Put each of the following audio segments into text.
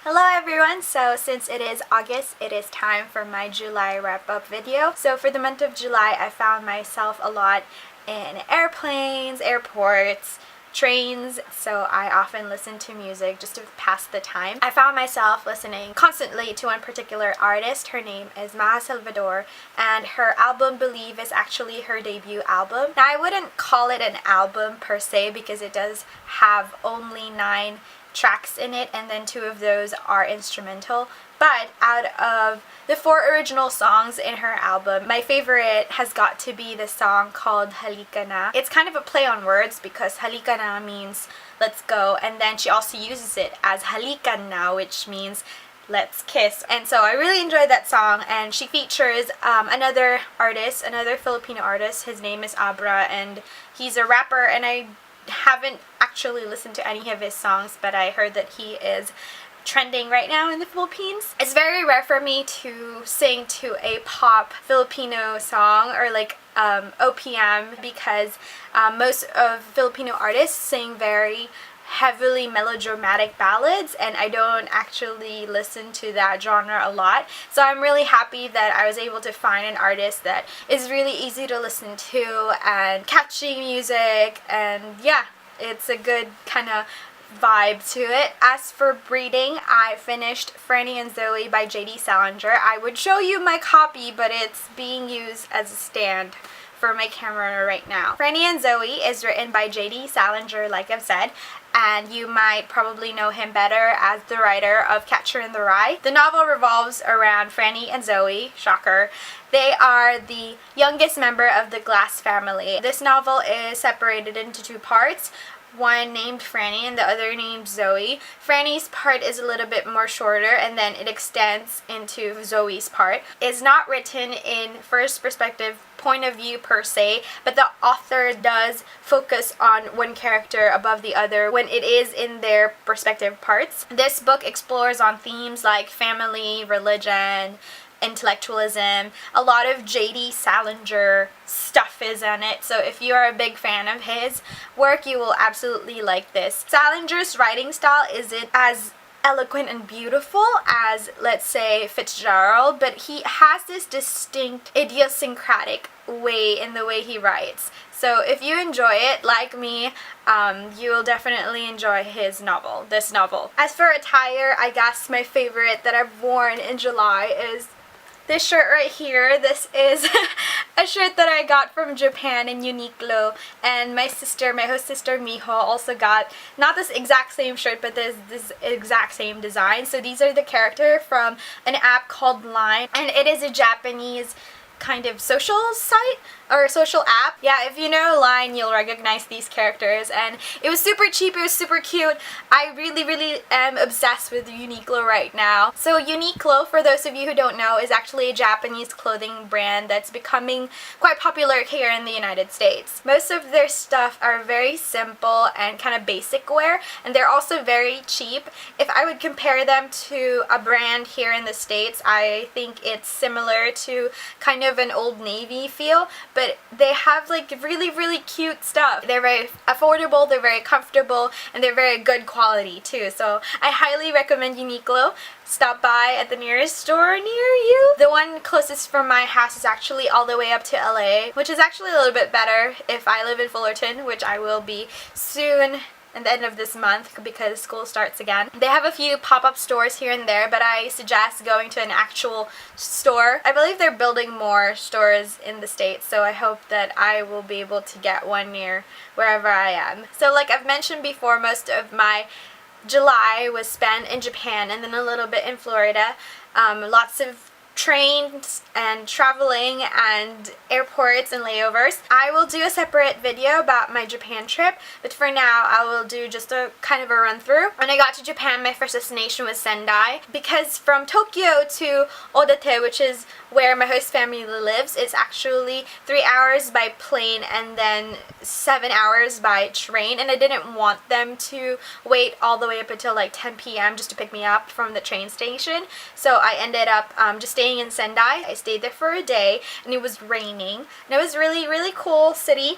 Hello everyone! So since it is August, it is time for my July wrap-up video. So for the month of July, I found myself a lot in airplanes, airports, trains, so I often listen to music just to pass the time. I found myself listening constantly to one particular artist. Her name is Maha Salvador, and her album Believe is actually her debut album. Now I wouldn't call it an album per se because it does have only 9 tracks in it, and then 2 of those are instrumental. But out of the 4 original songs in her album, my favorite has got to be the song called Halika Na. It's kind of a play on words because Halika Na means let's go, and then she also uses it as Halika Na, which means let's kiss. And so I really enjoyed that song, and she features another artist, another Filipino artist. His name is Abra, and he's a rapper, and I haven't actually listened to any of his songs, but I heard that he is trending right now in the Philippines. It's very rare for me to sing to a pop Filipino song or like OPM because most of Filipino artists sing very heavily melodramatic ballads, and I don't actually listen to that genre a lot. So I'm really happy that I was able to find an artist that is really easy to listen to and catchy music, and yeah, it's a good kind of vibe to it. As for reading, I finished Franny and Zoe by J.D. Salinger. I would show you my copy, but it's being used as a stand for my camera right now. Franny and Zoe is written by J.D. Salinger, like I've said, and you might probably know him better as the writer of Catcher in the Rye. The novel revolves around Franny and Zoe, shocker. They are the youngest member of the Glass family. This novel is separated into 2 parts. One named Franny and the other named Zoe. Franny's part is a little bit more shorter, and then it extends into Zoe's part. It's not written in first perspective point of view per se, but the author does focus on one character above the other when it is in their perspective parts. This book explores on themes like family, religion, intellectualism. A lot of J.D. Salinger stuff is in it, so if you are a big fan of his work, you will absolutely like this. Salinger's writing style isn't as eloquent and beautiful as, let's say, Fitzgerald, but he has this distinct idiosyncratic way in the way he writes. So if you enjoy it, like me, you will definitely enjoy this novel. As for attire, I guess my favorite that I've worn in July is this shirt right here. This is a shirt that I got from Japan in Uniqlo, and my host sister Miho also got not this exact same shirt, but this exact same design. So these are the character from an app called Line, and it is a Japanese kind of social site or social app. Yeah, if you know Line, you'll recognize these characters, and it was super cheap, it was super cute. I really am obsessed with Uniqlo right now. So Uniqlo, for those of you who don't know, is actually a Japanese clothing brand that's becoming quite popular here in the United States. Most of their stuff are very simple and kind of basic wear, and they're also very cheap. If I would compare them to a brand here in the States, I think it's similar to kind of an Old Navy feel, but they have like really cute stuff. They're very affordable, they're very comfortable, and they're very good quality too. So I highly recommend Uniqlo. Stop by at the nearest store near you. The one closest from my house is actually all the way up to LA, which is actually a little bit better if I live in Fullerton, which I will be soon at the end of this month because school starts again. They have a few pop-up stores here and there, but I suggest going to an actual store. I believe they're building more stores in the States, so I hope that I will be able to get one near wherever I am. So like I've mentioned before, most of my July was spent in Japan and then a little bit in Florida. Lots of trains and traveling and airports and layovers. I will do a separate video about my Japan trip, but for now I will do just a kind of a run through. When I got to Japan, my first destination was Sendai, because from Tokyo to Odate, which is where my host family lives, it's actually 3 hours by plane and then 7 hours by train, and I didn't want them to wait all the way up until like 10 p.m. just to pick me up from the train station. So I ended up just staying in Sendai. I stayed there for a day, and it was raining, and it was really cool city.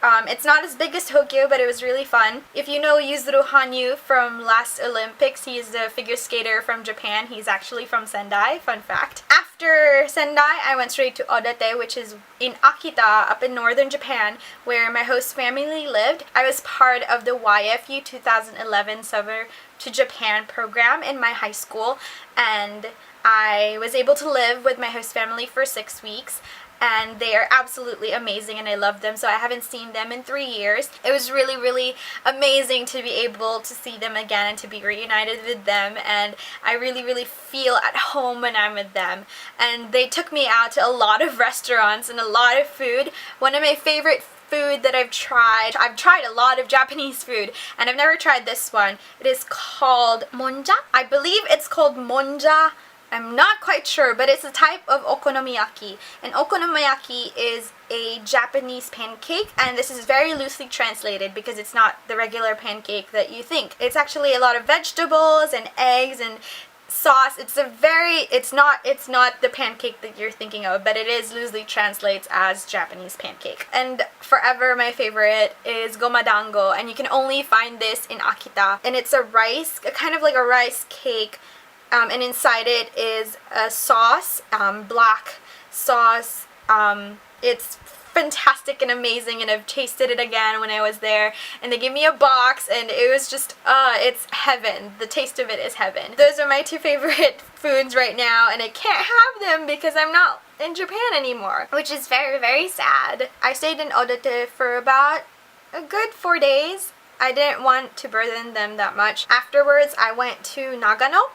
It's not as big as Tokyo, but it was really fun. If you know Yuzuru Hanyu from last Olympics, he's the figure skater from Japan. He's actually from Sendai, fun fact. After Sendai, I went straight to Odate, which is in Akita, up in northern Japan, where my host family lived. I was part of the YFU 2011 Summer to Japan program in my high school, and I was able to live with my host family for 6 weeks. And they are absolutely amazing and I love them, so I haven't seen them in 3 years. It was really, really amazing to be able to see them again and to be reunited with them, and I really, really feel at home when I'm with them. And they took me out to a lot of restaurants and a lot of food. One of my favorite food that I've tried a lot of Japanese food, and I've never tried this one. It is called monja. I believe it's called monja. I'm not quite sure, but it's a type of okonomiyaki. And okonomiyaki is a Japanese pancake, and this is very loosely translated because it's not the regular pancake that you think. It's actually a lot of vegetables and eggs and sauce. It's not the pancake that you're thinking of, but it is loosely translates as Japanese pancake. And forever my favorite is gomadango, and you can only find this in Akita. And it's a rice, kind of like a rice cake. And inside it is a sauce, black sauce. It's fantastic and amazing, and I've tasted it again when I was there, and they gave me a box, and it was just, it's heaven. The taste of it is heaven. Those are my two favorite foods right now, and I can't have them because I'm not in Japan anymore, which is very, very sad. I stayed in Odate for about a good 4 days. I didn't want to burden them that much. Afterwards, I went to Nagano,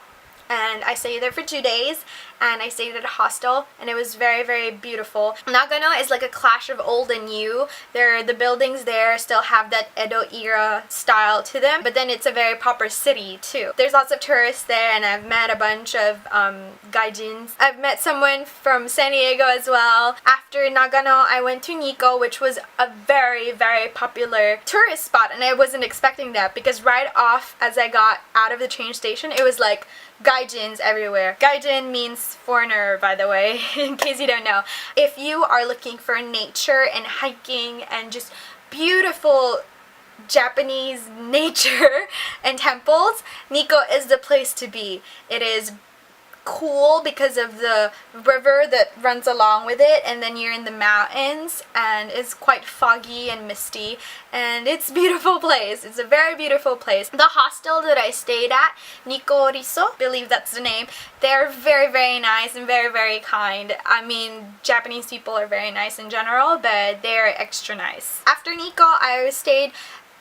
and I stayed there for 2 days, and I stayed at a hostel, and it was very, very beautiful. Nagano is like a clash of old and new. The buildings there still have that Edo era style to them, but then it's a very proper city too. There's lots of tourists there, and I've met a bunch of gaijins. I've met someone from San Diego as well. After Nagano, I went to Nikko, which was a very, very popular tourist spot, and I wasn't expecting that because right off as I got out of the train station, it was like gaijins everywhere. Gaijin means foreigner, by the way, in case you don't know. If you are looking for nature and hiking and just beautiful Japanese nature and temples, Nikko is the place to be. It is cool because of the river that runs along with it, and then you're in the mountains, and it's quite foggy and misty, and it's a beautiful place. It's a very beautiful place. The hostel that I stayed at, Nikoriso, believe that's the name, they're very, very nice and very, very kind. I mean, Japanese people are very nice in general, but they're extra nice. After Nikko, I stayed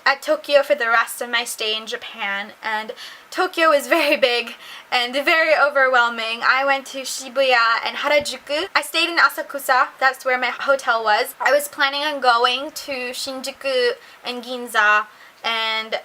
at Tokyo for the rest of my stay in Japan, and Tokyo is very big and very overwhelming. I went to Shibuya and Harajuku. I stayed in Asakusa, that's where my hotel was. I was planning on going to Shinjuku and Ginza, and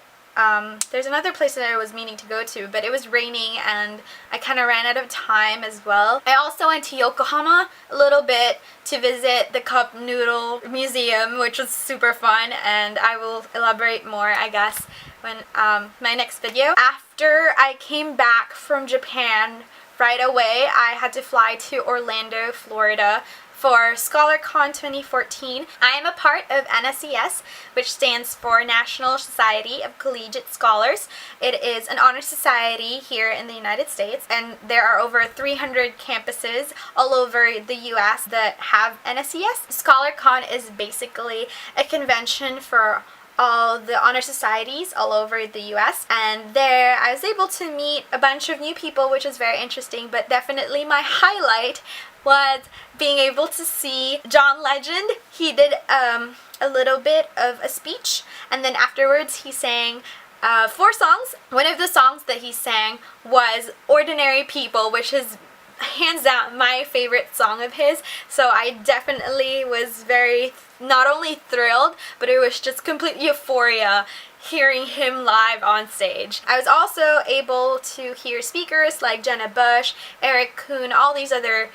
there's another place that I was meaning to go to, but it was raining and I kind of ran out of time as well. I also went to Yokohama a little bit to visit the Cup Noodle Museum, which was super fun, and I will elaborate more, I guess, when my next video. After I came back from Japan, right away I had to fly to Orlando, Florida for ScholarCon 2014. I am a part of NSES, which stands for National Society of Collegiate Scholars. It is an honor society here in the United States, and there are over 300 campuses all over the US that have NSES. ScholarCon is basically a convention for all the honor societies all over the US, and there I was able to meet a bunch of new people, which is very interesting, but definitely my highlight was being able to see John Legend. He did a little bit of a speech, and then afterwards he sang 4 songs. One of the songs that he sang was Ordinary People, which is hands down my favorite song of his, so I definitely was very not only thrilled, but it was just complete euphoria hearing him live on stage. I was also able to hear speakers like Jenna Bush, Eric Kuhn, all these other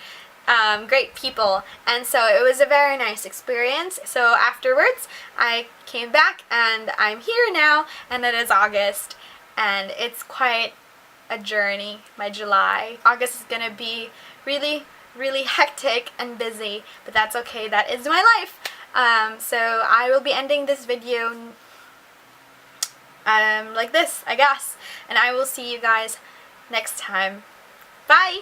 great people, and so it was a very nice experience. So afterwards I came back and I'm here now, and it is August, and it's quite a journey. My July. August is gonna be really, really hectic and busy, but that's okay. That is my life. So I will be ending this video like this, I guess, and I will see you guys next time. Bye!